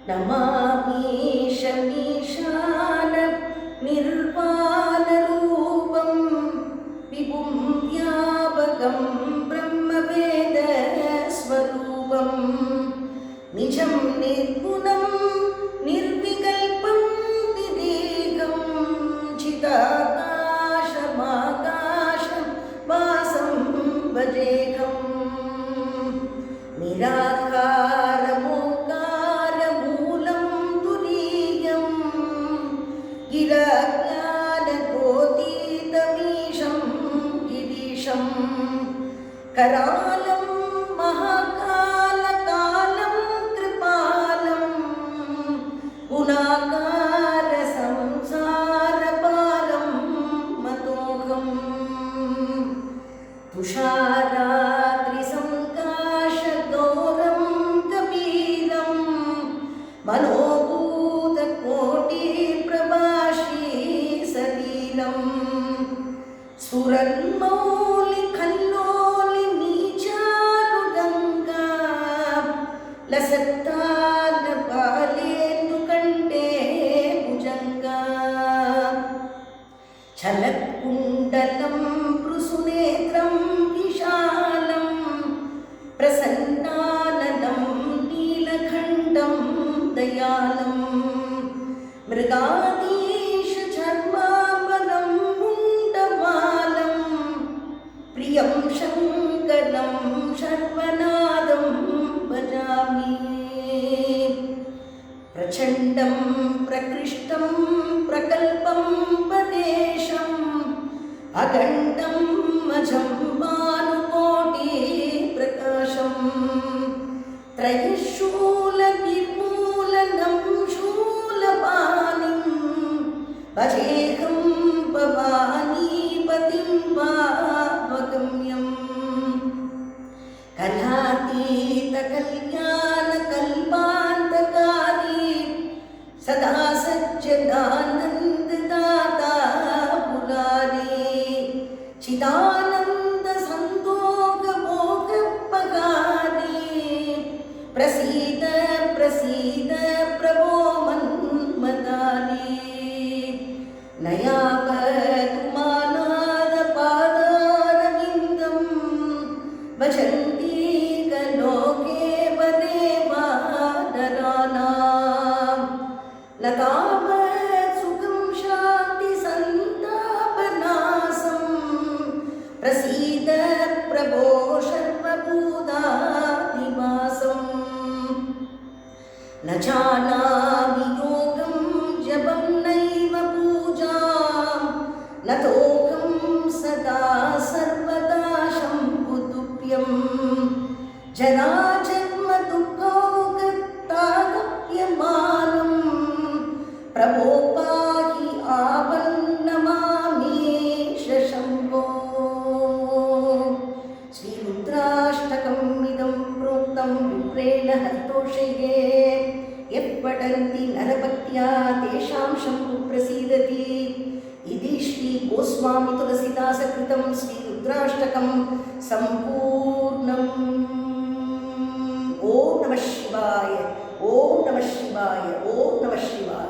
नमामीशमीशान निर्वाणरूपं विभुं व्यापकं ब्रह्मवेदस्वरूपं निजं निर्गुणं निर्विकल्पं निरीगं चिदाकाशमाकाशं वासं भजेहं निराकारमोकारमूलं तुरीयं गिरज्ञानकोटीतमीशं गिरीशं करालं महाकालकालं कृपालं गुणाकारसंसारपालं मतोऽहम् तुषाराद्रिसङ्काशगौरं कबीरं मनोभूतकोटिप्रभाषी सलीलं स्फुरन्मौलिखल्लोलिनीचारुगङ्गा लसत्तानपालेन्दुकण्ठे भुजङ्गा छलत्कुण्डलं पृशुनेत्रं विशालं प्रसन्नाननं नीलखण्डं दयालं मृगाधीशचर्माम्बरं मुण्डमालं प्रियं शङ्करं शर्वनादं भजामि प्रचण्डं प्रकृष्टं प्रकल्पं परेशम् अखण्डं मजं भानुकोटिप्रकाशं त्रयशूलनिर्मूलनं शूलपाणिं भजेहं भवानीपतिं भावगम्यम् कलातीतकल्याणकल्पान्तकारी सदा सज्जनानन्ददाता पुरारी चिदानन्द सन्तोषभोगपहारी प्रसीद प्रसीद प्रभो मन्मदारी नयावतुमानादपादारविन्दं भजन्ति लोके वदेवानराणां न तावत् सुखं शान्तिसन्तापनाशं प्रसीद प्रभो सर्वभूतादिवासं न जानामि योगं जपं नैव पूजां न तोऽहं सदा सर्वदा शम्भुतुभ्यं जराजन्मदुःखौकतागप्यमानं प्रभो पाहि आवन्नमामीश शम्भो श्रीरुद्राष्टकम् इदं प्रोक्तं विप्रेण हरितोषये यत्पठन्ति नरभक्त्या तेषां शम्भुः प्रसीदति इति श्री गोस्वामी तुलसीदासकृतं श्रीरुद्राष्टकं सम्पूर्णम्। ओम नमः शिवाय, ओम नमः शिवाय, ओम नमः शिवाय।